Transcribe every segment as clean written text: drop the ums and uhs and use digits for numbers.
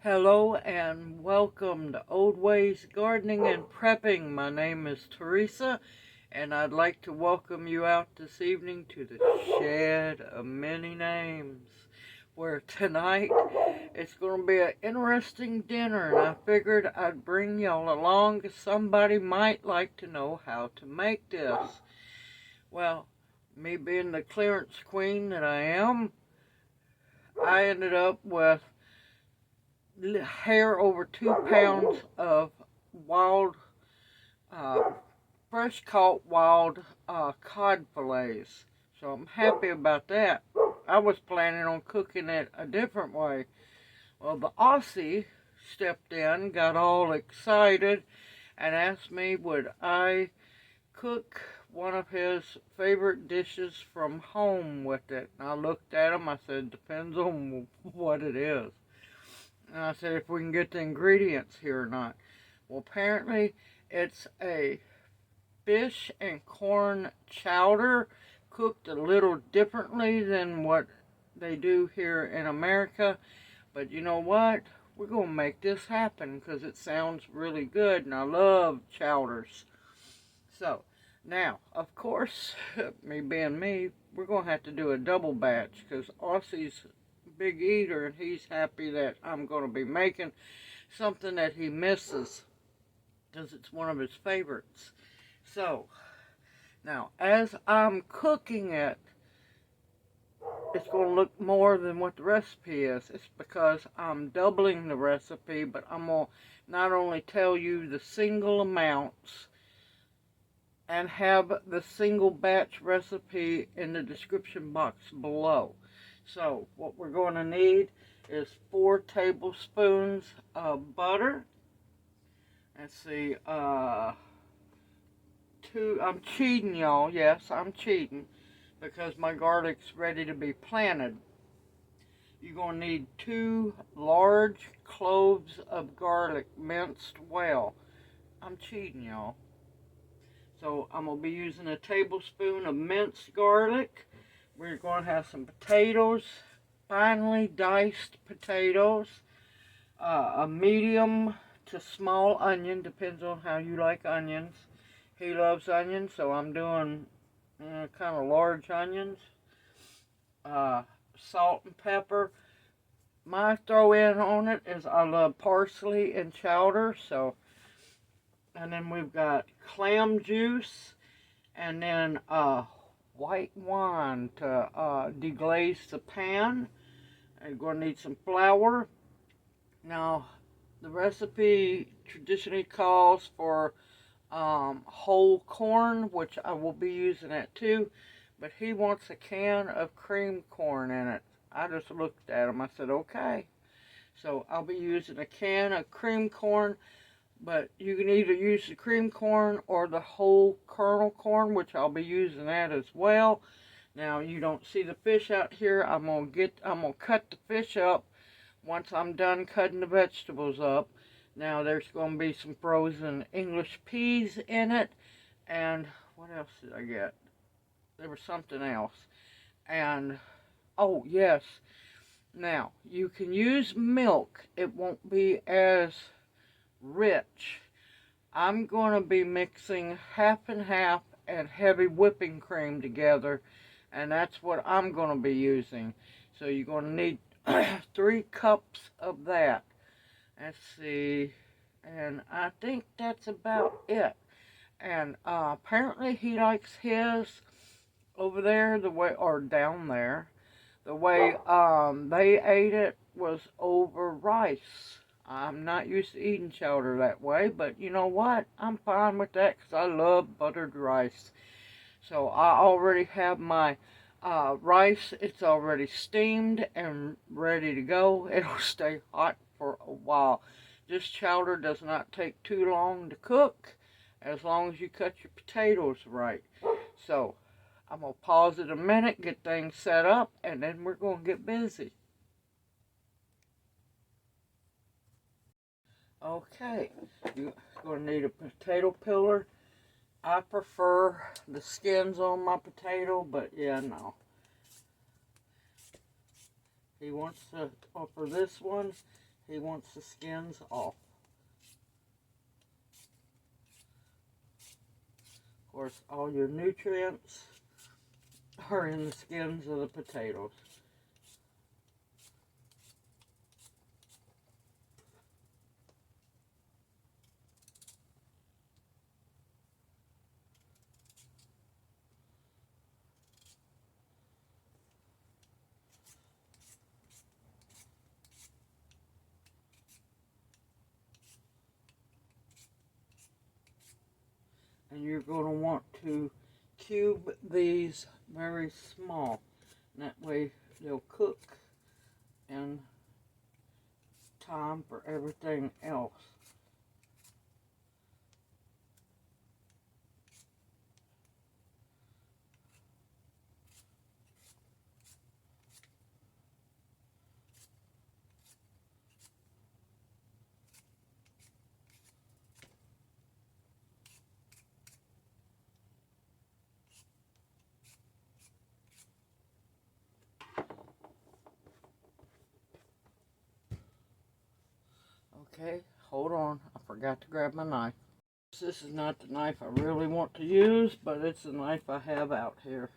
Hello and welcome to Old Ways Gardening and Prepping. My name is Teresa and I'd like to welcome you out this evening to the Shed of Many Names, where tonight it's going to be an interesting dinner, and I figured I'd bring y'all along because somebody might like to know how to make this. Well, me being the clearance queen that I am, I ended up with hair over 2 pounds of wild, uh, fresh caught wild cod fillets. So I'm happy about that. I was planning on cooking it a different way. Well, the Aussie stepped in, got all excited, and asked me would I cook one of his favorite dishes from home with it. And I looked at him, I said, depends on what it is. And I said, if we can get the ingredients here or not. Well, apparently it's a fish and corn chowder, cooked a little differently than what they do here in America. But you know what? We're going to make this happen because it sounds really good, and I love chowders. So, now, of course, me being me, we're going to have to do a double batch because Aussie's big eater, and he's happy that I'm going to be making something that he misses because it's one of his favorites. So, now, as I'm cooking it, it's going to look more than what the recipe is. It's because I'm doubling the recipe, but I'm going to not only tell you the single amounts and have the single batch recipe in the description box below. So what we're going to need is 4 tablespoons of butter. Let's see, I'm cheating, y'all. Yes, I'm cheating because my garlic's ready to be planted. You're going to need 2 large cloves of garlic minced well. I'm cheating, y'all. So I'm going to be using a tablespoon of minced garlic. We're going to have some potatoes, finely diced potatoes, a medium to small onion, depends on how you like onions. He loves onions, so I'm doing kind of large onions. Salt and pepper. My throw in on it is I love parsley and chowder, so. And then we've got clam juice, and then white wine to deglaze the pan. And you're going to need some flour. Now, the recipe traditionally calls for whole corn, which I will be using that too, but he wants a can of cream corn in it. I just looked at him, I said, okay. So I'll be using a can of cream corn, but you can either use the cream corn or the whole kernel corn, which I'll be using that as well. Now, you don't see the fish out here. I'm gonna cut the fish up once I'm done cutting the vegetables up. Now, there's going to be some frozen English peas in it, and what else did I get? There was something else. And, oh, yes. Now, you can use milk. It won't be as rich. I'm going to be mixing half and half and heavy whipping cream together, and that's what I'm going to be using. So you're going to need 3 cups of that. Let's see, and I think that's about it. And apparently he likes his over there the way, or down there, the way they ate it was over rice. I'm not used to eating chowder that way, but you know what? I'm fine with that because I love buttered rice. So I already have my rice. It's already steamed and ready to go. It'll stay hot for a while. This chowder does not take too long to cook as long as you cut your potatoes right. So I'm going to pause it a minute, get things set up, and then we're going to get busy. Okay, you're going to need a potato peeler. I prefer the skins on my potato, but yeah, no. He wants to, for this one, He wants the skins off. Of course, all your nutrients are in the skins of the potatoes. And you're going to want to cube these very small. And that way they'll cook in time for everything else. Okay, hold on. I forgot to grab my knife. This is not the knife I really want to use, but it's the knife I have out here.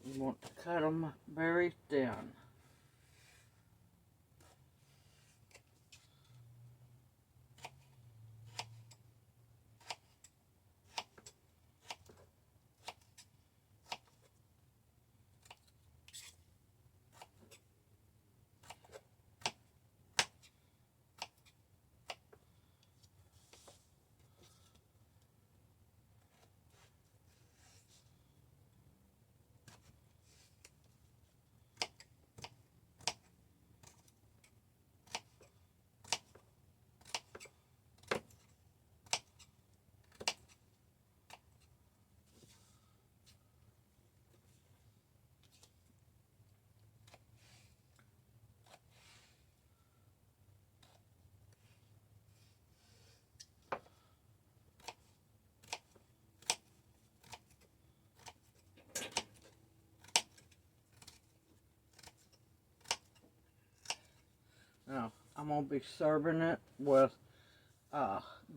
You want to cut them very thin. Now, I'm going to be serving it with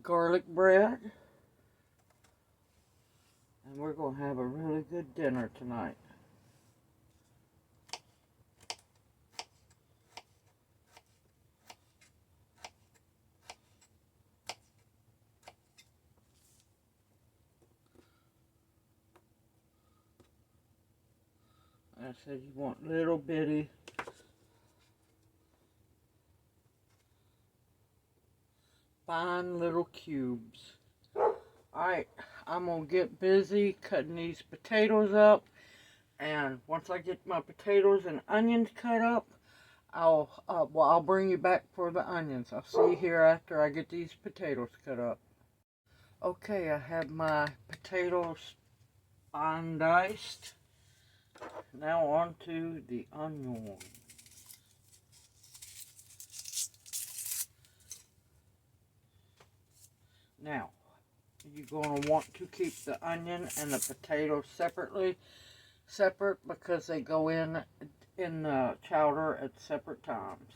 garlic bread. And we're going to have a really good dinner tonight. I said you want little bitty fine little cubes. Alright, I'm going to get busy cutting these potatoes up. And once I get my potatoes and onions cut up, I'll bring you back for the onions. I'll see you here after I get these potatoes cut up. Okay, I have my potatoes fine diced. Now on to the onion. Now, you're going to want to keep the onion and the potatoes separate because they go in the chowder at separate times.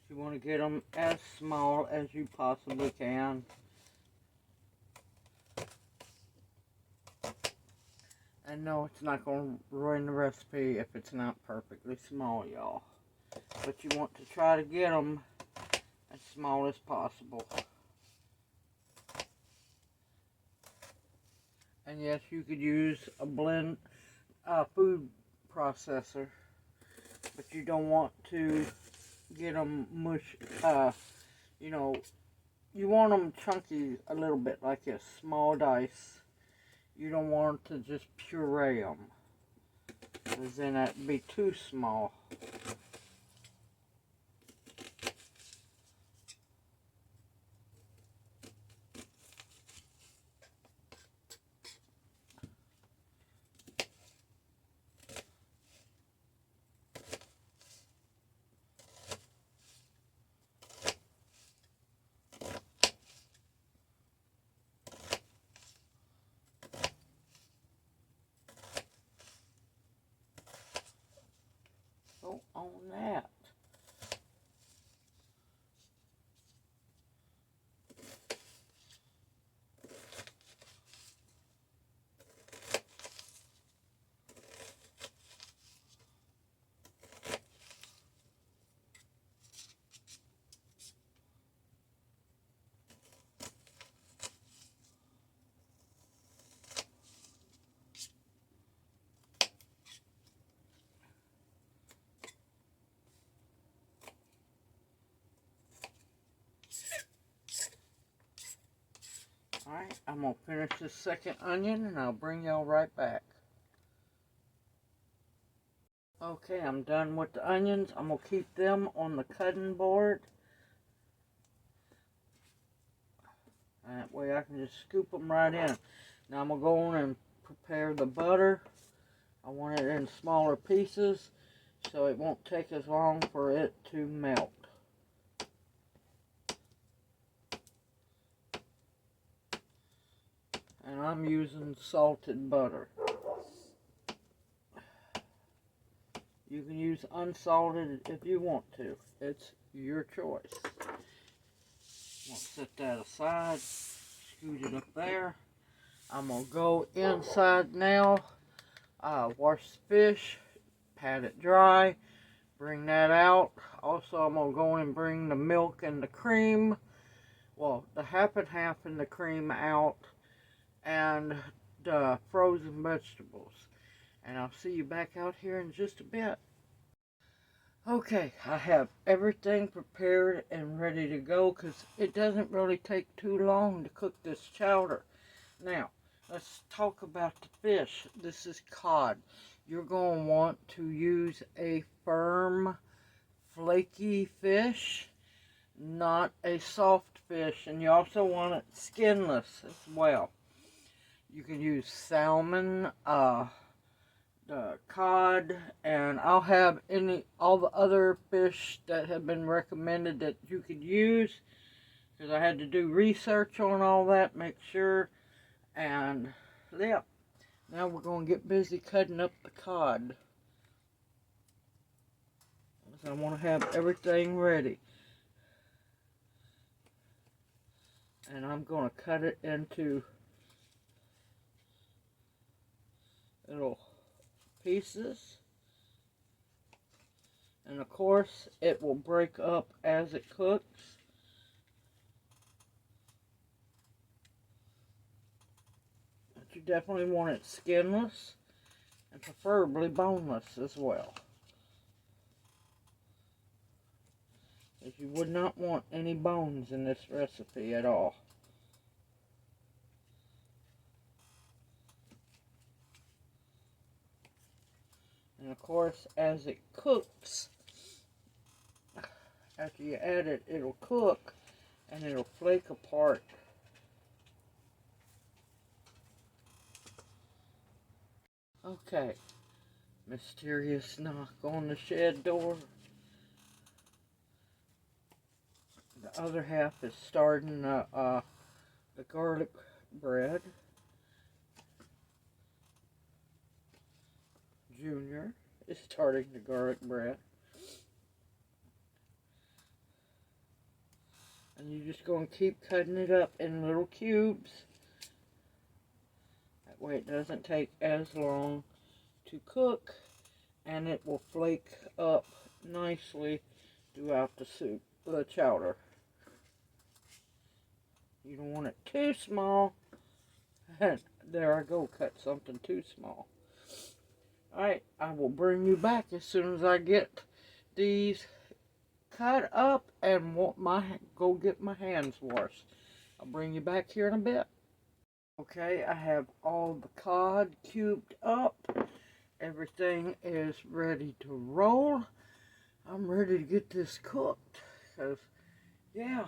You want to get them as small as you possibly can. And no, it's not going to ruin the recipe if it's not perfectly small, y'all. But you want to try to get them as small as possible. And yes, you could use a food processor, but you don't want to get them mush. You know, you want them chunky a little bit, like this, small dice. You don't want to just puree them, because then that'd be too small. So on that. Alright, I'm going to finish this second onion and I'll bring y'all right back. Okay, I'm done with the onions. I'm going to keep them on the cutting board. That way I can just scoop them right in. Now I'm going to go on and prepare the butter. I want it in smaller pieces so it won't take as long for it to melt. And I'm using salted butter. You can use unsalted if you want to. It's your choice. I'm going to set that aside. Scoot it up there. I'm going to go inside now. Wash the fish. Pat it dry. Bring that out. Also, I'm going to go in and bring the milk and the cream. Well, the half and half and the cream out. And the frozen vegetables. And I'll see you back out here in just a bit. Okay, I have everything prepared and ready to go because it doesn't really take too long to cook this chowder. Now, let's talk about the fish. This is cod. You're going to want to use a firm, flaky fish, not a soft fish. And you also want it skinless as well. You can use salmon, cod, and I'll have all the other fish that have been recommended that you could use, because I had to do research on all that, make sure. And yeah, now we're going to get busy cutting up the cod, because I want to have everything ready. And I'm going to cut it into little pieces, and of course it will break up as it cooks. But you definitely want it skinless and preferably boneless as well, because you would not want any bones in this recipe at all. And of course, as it cooks, after you add it, it'll cook and it'll flake apart. Okay, mysterious knock on the shed door. The other half is starting the garlic bread. Junior is starting the garlic bread. And you're just going to keep cutting it up in little cubes. That way it doesn't take as long to cook, and it will flake up nicely throughout the soup, the chowder. You don't want it too small. There I go, cut something too small. Alright, I will bring you back as soon as I get these cut up and go get my hands washed. I'll bring you back here in a bit. Okay, I have all the cod cubed up. Everything is ready to roll. I'm ready to get this cooked. Because, yeah,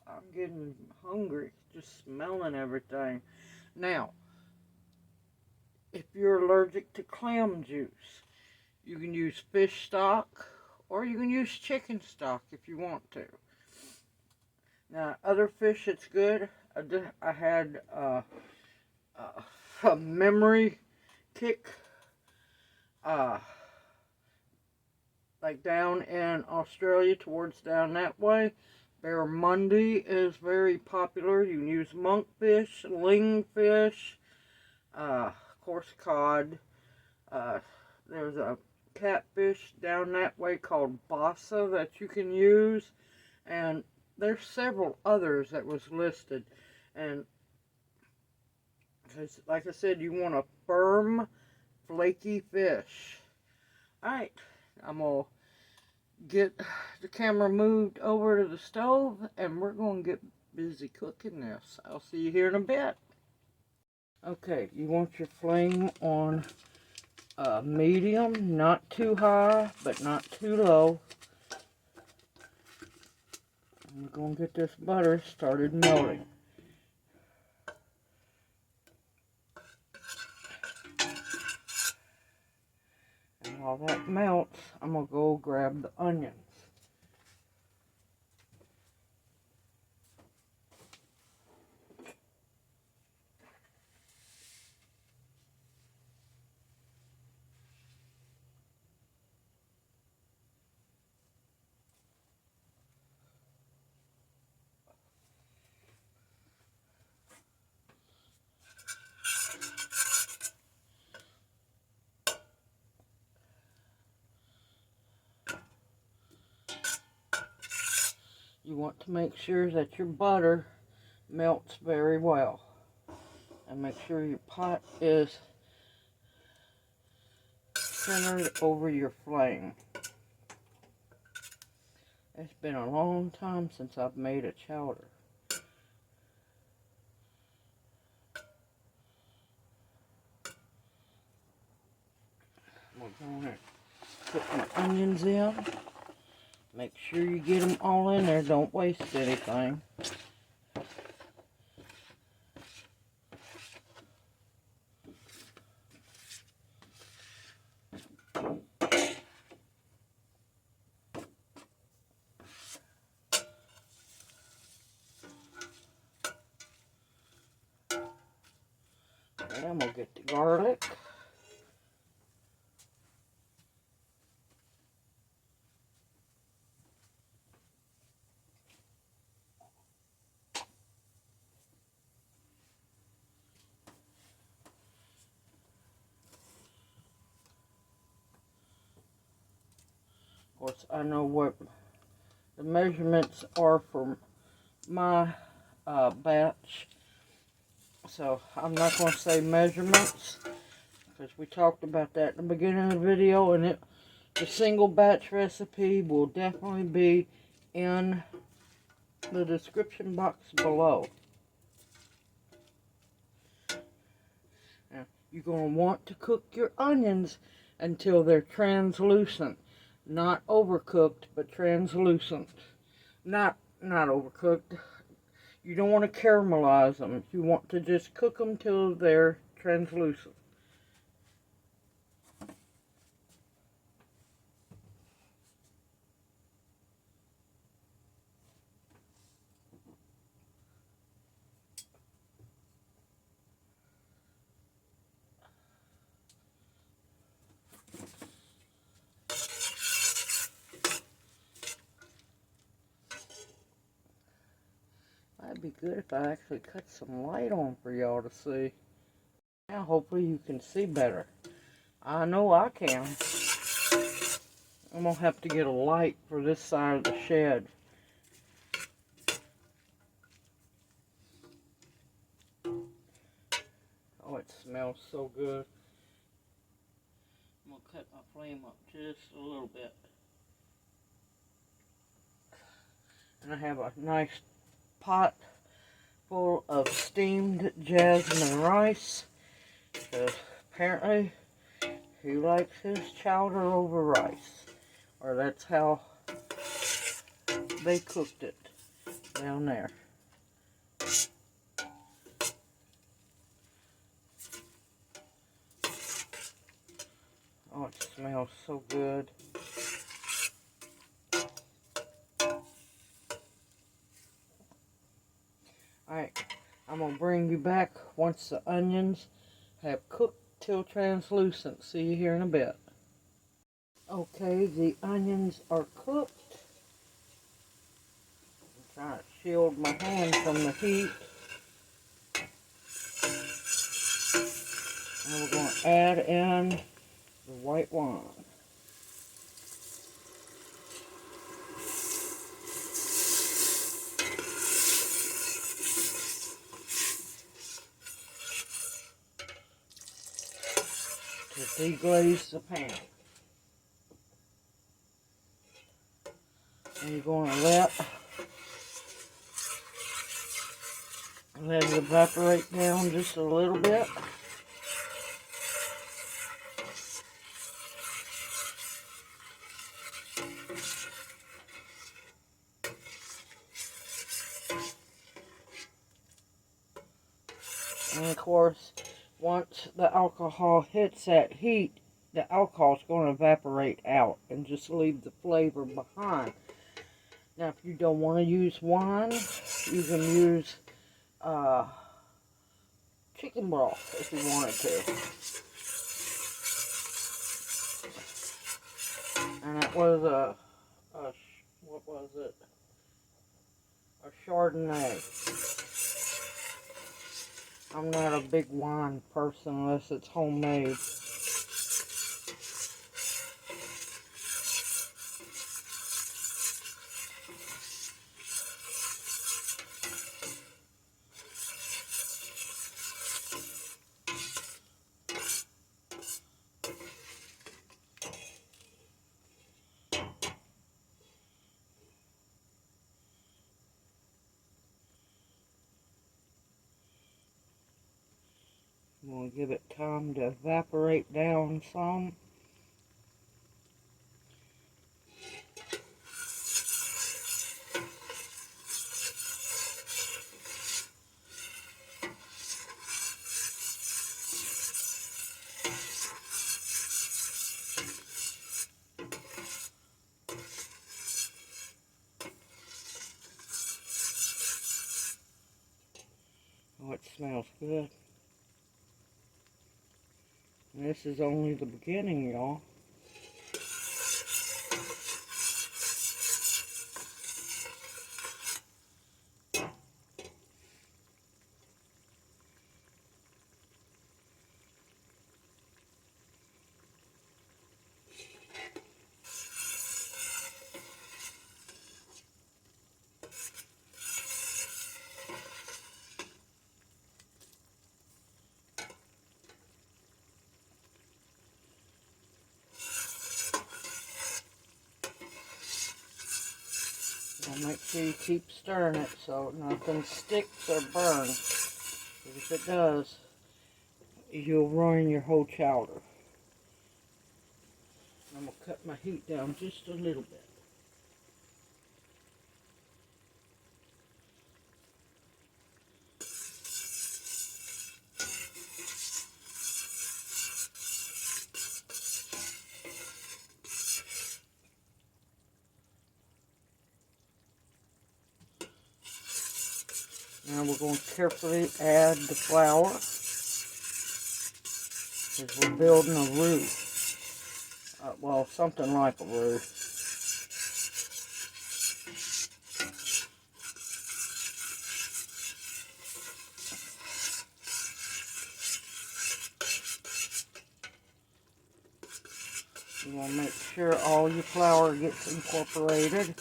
I'm getting hungry just smelling everything. Now, if you're allergic to clam juice, you can use fish stock or you can use chicken stock if you want to. Now, other fish, it's good. I had a memory kick, like down in Australia, towards down that way. Barramundi is very popular. You can use monkfish, lingfish, of course cod. There's a catfish down that way called bassa that you can use, and there's several others that was listed. And like I said, you want a firm, flaky fish. Alright, I'm going to get the camera moved over to the stove, and we're going to get busy cooking this. I'll see you here in a bit. Okay, you want your flame on medium, not too high, but not too low. I'm going to get this butter started melting. And while that melts, I'm going to go grab the onions. You want to make sure that your butter melts very well. And make sure your pot is centered over your flame. It's been a long time since I've made a chowder. We're going to put the onions in. Make sure you get them all in there. Don't waste anything. And I'm going to get the garlic. Of course, I know what the measurements are for my batch, so I'm not going to say measurements because we talked about that in the beginning of the video, and the single batch recipe will definitely be in the description box below. Now, you're going to want to cook your onions until they're translucent. Not overcooked, but translucent. Not overcooked. You don't want to caramelize them. You want to just cook them till they're translucent. That'd be good if I actually cut some light on for y'all to see. Now hopefully you can see better. I know I can. I'm going to have to get a light for this side of the shed. Oh, smells so good. I'm going to cut my flame up just a little bit. And I have a nice pot full of steamed jasmine rice. Because apparently he likes his chowder over rice. Or that's how they cooked it down there. Oh, it smells so good. Alright, I'm going to bring you back once the onions have cooked till translucent. See you here in a bit. Okay, the onions are cooked. I'm trying to shield my hand from the heat. And we're going to add in the white wine. To deglaze the pan. And you're going to let it evaporate down just a little bit. And of course, once the alcohol hits that heat, the alcohol is going to evaporate out and just leave the flavor behind. Now, if you don't want to use wine, you can use chicken broth if you wanted to. And that was what was it? A Chardonnay. I'm not a big wine person unless it's homemade. I'm going to give it time to evaporate down some. Oh, it smells good. And this is only the beginning, y'all. And make sure you keep stirring it so nothing sticks or burns. If it does, you'll ruin your whole chowder. I'm going to cut my heat down just a little bit. Now we're going to carefully add the flour as we're building a roux. Well, something like a roux. You want to make sure all your flour gets incorporated.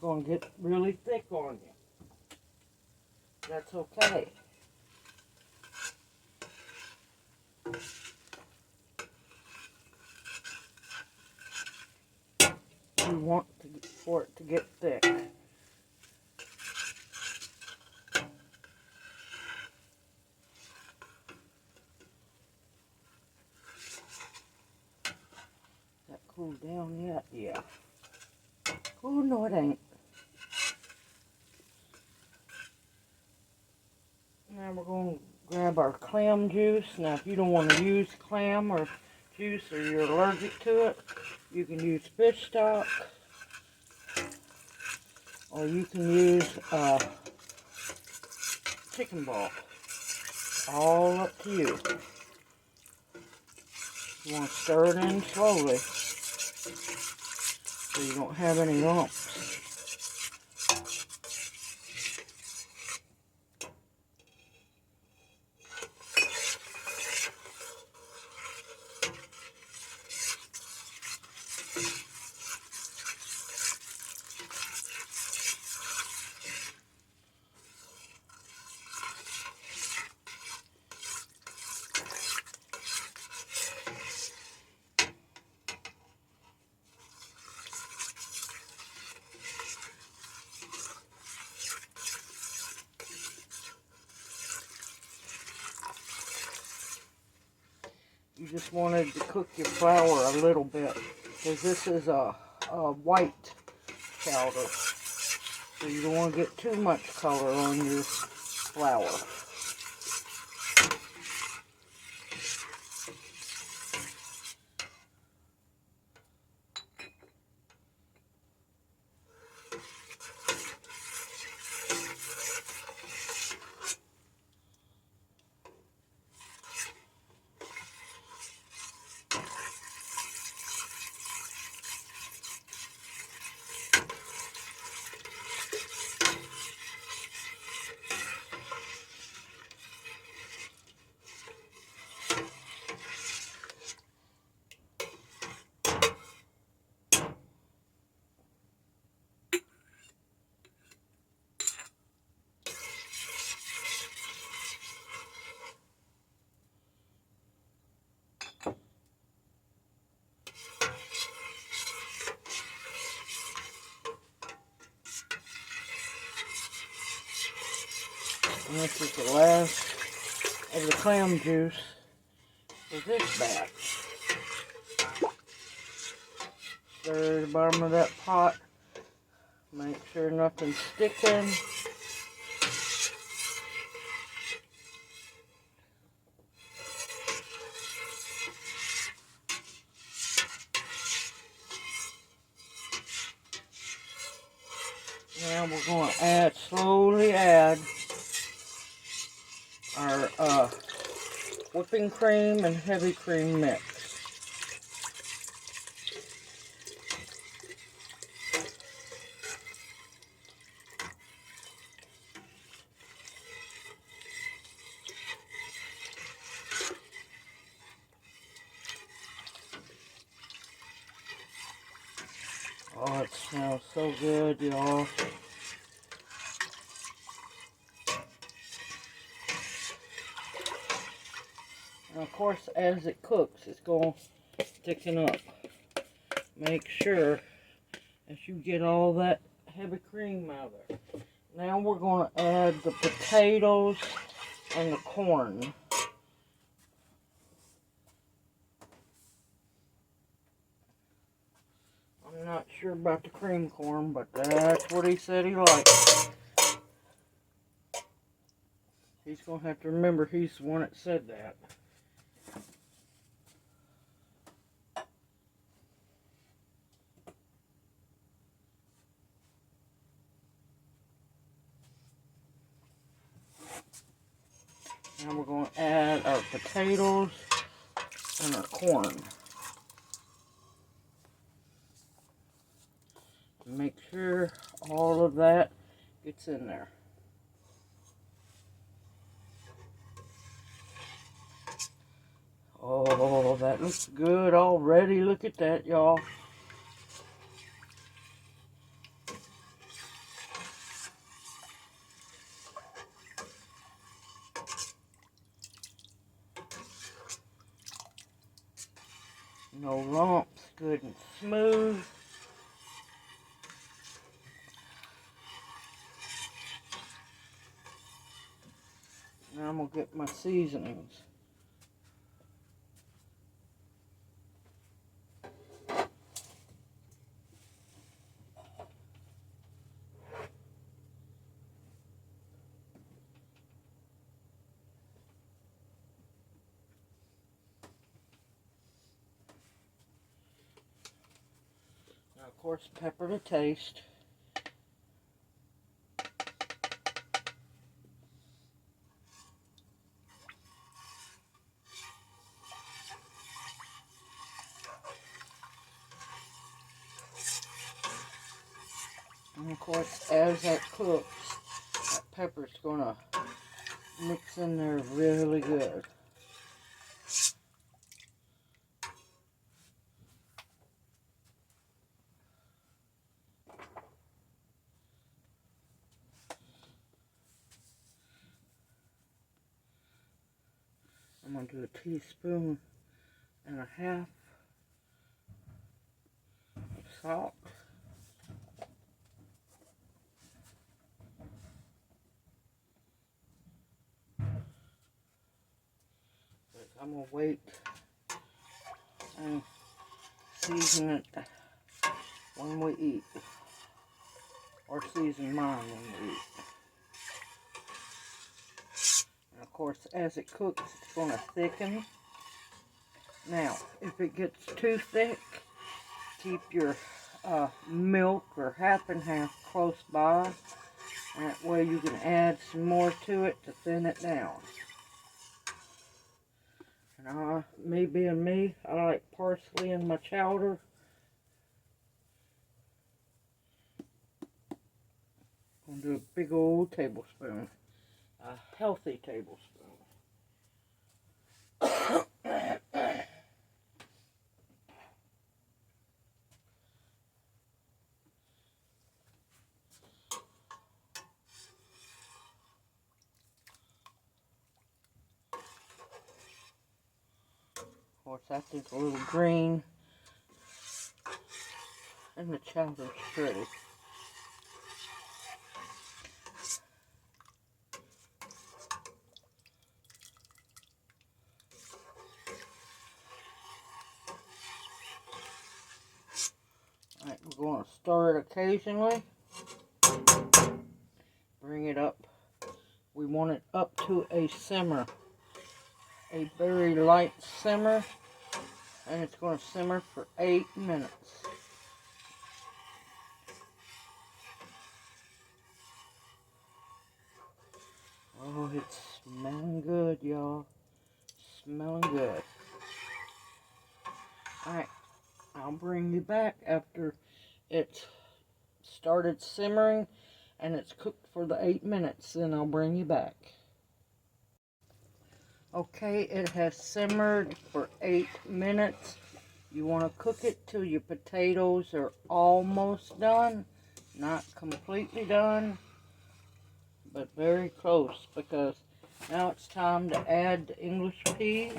going to get really thick on you. That's okay. You want for it to get thick. That cooled down yet? Yeah. Oh, no it ain't. Now we're going to grab our clam juice. Now if you don't want to use clam or juice or you're allergic to it, you can use fish stock. Or you can use chicken broth. All up to you. You want to stir it in slowly so you don't have any lumps. You just wanted to cook your flour a little bit because this is a white chowder. So you don't want to get too much color on your flour. And this is the last of the clam juice for this batch. Stir the bottom of that pot. Make sure nothing's sticking. Now we're going to slowly add our whipping cream and heavy cream mix. Oh, it smells so good, y'all. And of course, as it cooks, it's going to thicken up. Make sure that you get all that heavy cream out of there. Now we're going to add the potatoes and the corn. I'm not sure about the cream corn, but that's what he said he liked. He's going to have to remember he's the one that said that. Now we're going to add our potatoes and our corn. Make sure all of that gets in there. Oh, that looks good already. Look at that, y'all. No lumps, good and smooth. Now I'm going to get my seasonings. Now, of course, pepper to taste. And of course, as that cooks, that pepper's going to mix in there really good. I'm going to do a teaspoon and a half of salt. I'm going to wait and season it when we eat. Or season mine when we eat. And of course, as it cooks, it's going to thicken. Now, if it gets too thick, keep your milk or half and half close by. That way you can add some more to it to thin it down. And me being me, I like parsley in my chowder. I'm going to do a big old tablespoon. A healthy tablespoon. Of course, I think a little green. And the chowder's pretty. Alright, we're going to stir it occasionally. Bring it up. We want it up to a simmer. A very light simmer. And it's going to simmer for 8 minutes. Oh, it's smelling good, y'all. Smelling good. Alright, I'll bring you back after it's started simmering and it's cooked for the 8 minutes. Then I'll bring you back. Okay, it has simmered for 8 minutes. You want to cook it till your potatoes are almost done. Not completely done, but very close, because now it's time to add the English peas.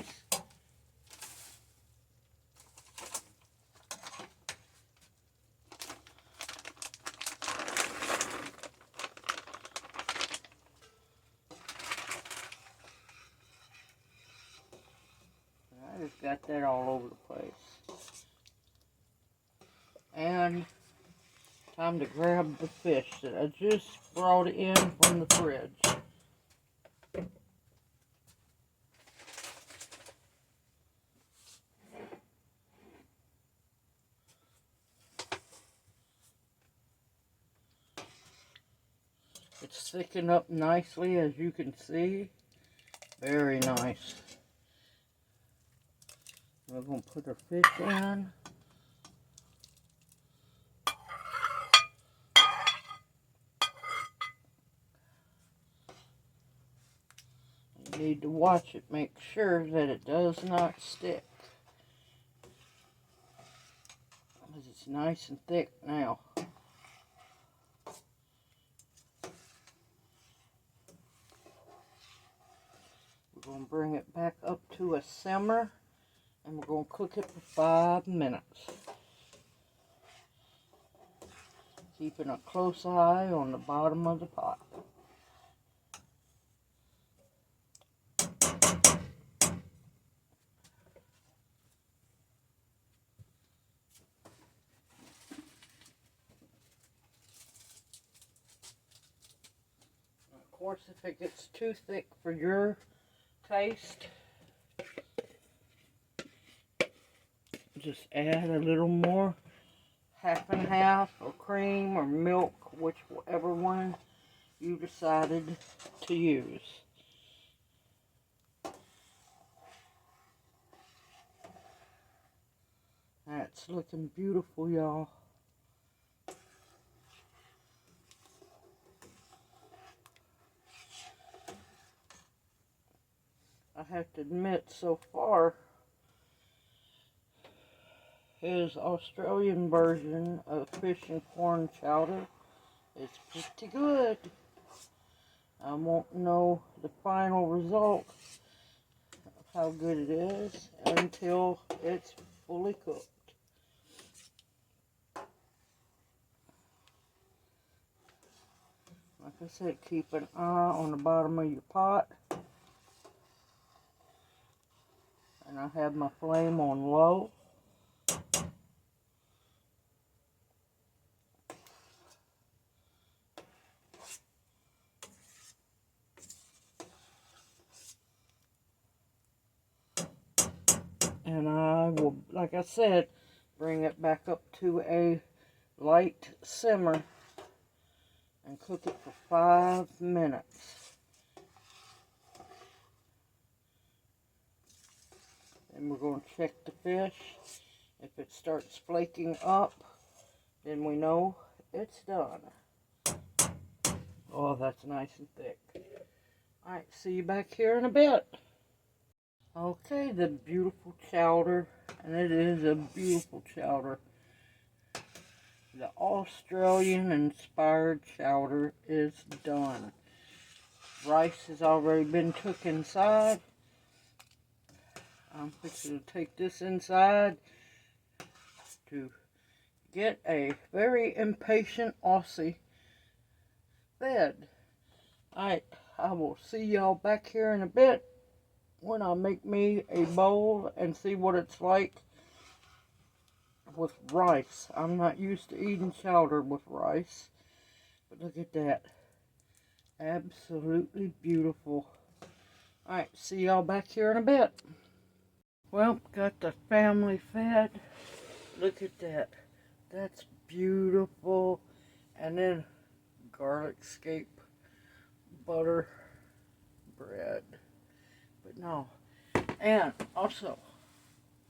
I just got that all over the place. And time to grab the fish that I just brought in from the fridge. It's thickened up nicely, as you can see. Very nice. We're going to put our fish in. You need to watch it, make sure that it does not stick. Because it's nice and thick now. We're going to bring it back up to a simmer. And we're going to cook it for 5 minutes. Keeping a close eye on the bottom of the pot. Of course, if it gets too thick for your taste, just add a little more, half and half, or cream or milk, whichever one you decided to use. That's looking beautiful, y'all. I have to admit, so far, his Australian version of fish and corn chowder is pretty good. I won't know the final result of how good it is until it's fully cooked. Like I said, keep an eye on the bottom of your pot. And I have my flame on low. And I will, like I said, bring it back up to a light simmer and cook it for 5 minutes. And we're going to check the fish. If it starts flaking up, then we know it's done. Oh, that's nice and thick. Alright, see you back here in a bit. Okay, the beautiful chowder, and it is a beautiful chowder. The Australian inspired chowder is done. Rice has already been took inside. I'm fixing to take this inside to get a very impatient Aussie fed. Alright, I will see y'all back here in a bit when I make me a bowl and see what it's like with rice. I'm not used to eating chowder with rice, but look at that. Absolutely beautiful. Alright, see y'all back here in a bit. Well, got the family fed. Look at that. That's beautiful. And then garlic scape butter bread. But no. And also,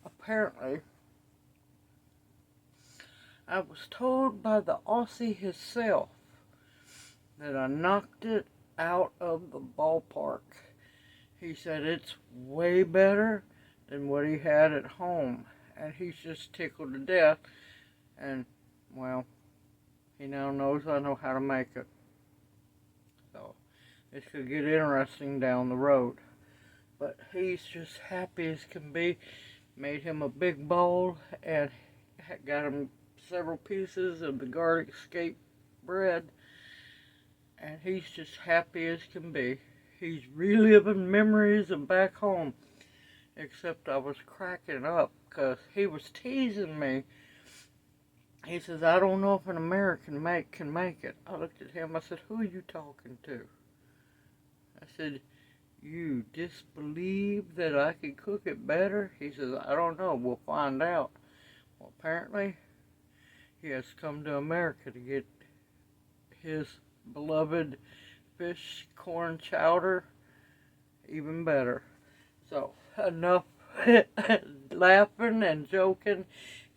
apparently, I was told by the Aussie himself that I knocked it out of the ballpark. He said it's way better than what he had at home. And he's just tickled to death. And, well, he now knows I know how to make it. So, this could get interesting down the road. But he's just happy as can be. Made him a big bowl and got him several pieces of the garlic scape bread. And he's just happy as can be. He's reliving memories of back home. Except I was cracking up because he was teasing me. He says, I don't know if an American can make it. I looked at him, I said, who are you talking to? I said, you disbelieve that I could cook it better? He says, I don't know, we'll find out. Well, apparently, he has come to America to get his beloved fish corn chowder even better. So, enough laughing and joking,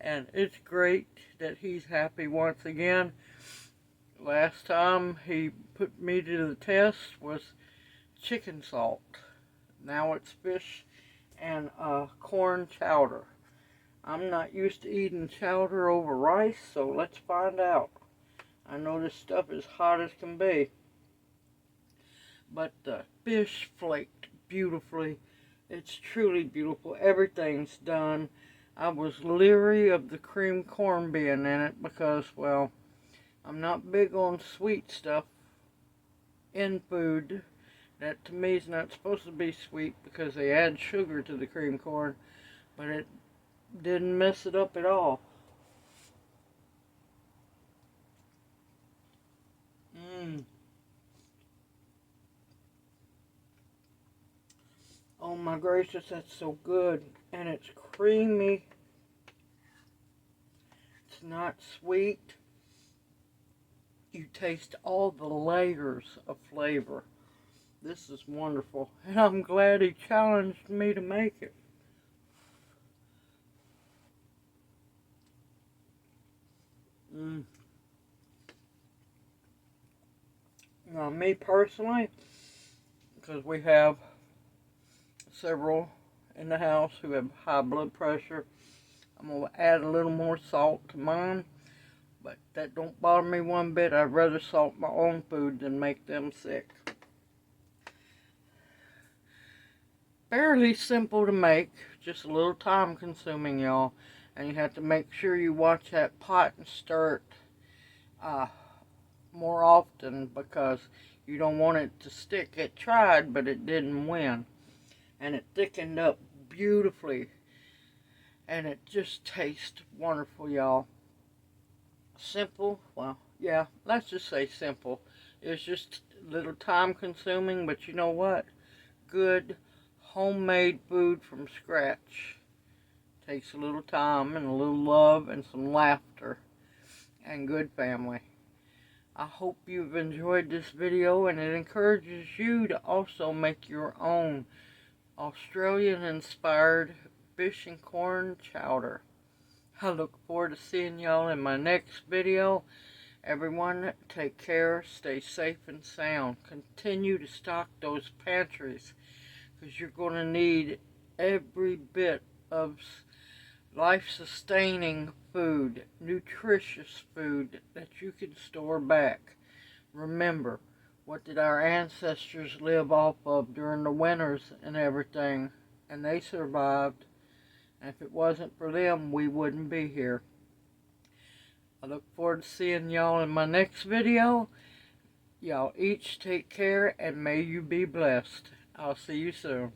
and it's great that he's happy once again. Last time he put me to the test was chicken salt. Now it's fish and corn chowder. I'm not used to eating chowder over rice, so let's find out. I know this stuff is hot as can be, but the fish flaked beautifully. It's truly beautiful. Everything's done. I was leery of the cream corn being in it because, well, I'm not big on sweet stuff in food. That to me is not supposed to be sweet because they add sugar to the cream corn, but it didn't mess it up at all. Mmm. Oh my gracious, that's so good. And it's creamy. It's not sweet. You taste all the layers of flavor. This is wonderful. And I'm glad he challenged me to make it. Mm. Now, me personally, because we have several in the house who have high blood pressure, I'm going to add a little more salt to mine. But that don't bother me one bit. I'd rather salt my own food than make them sick. Fairly simple to make, just a little time consuming, y'all. And you have to make sure you watch that pot and stir it more often because you don't want it to stick. It tried, but it didn't win. And it thickened up beautifully. And it just tastes wonderful, y'all. Simple, well, yeah, let's just say simple. It's just a little time consuming, but you know what? Good homemade food from scratch takes a little time and a little love and some laughter and good family. I hope you've enjoyed this video and it encourages you to also make your own Australian inspired fish and corn chowder. I look forward to seeing y'all in my next video. Everyone, take care, stay safe and sound. Continue to stock those pantries because you're going to need every bit of life-sustaining food, nutritious food that you can store back. Remember, what did our ancestors live off of during the winters and everything? And they survived. And if it wasn't for them, we wouldn't be here. I look forward to seeing y'all in my next video. Y'all each take care and may you be blessed. I'll see you soon.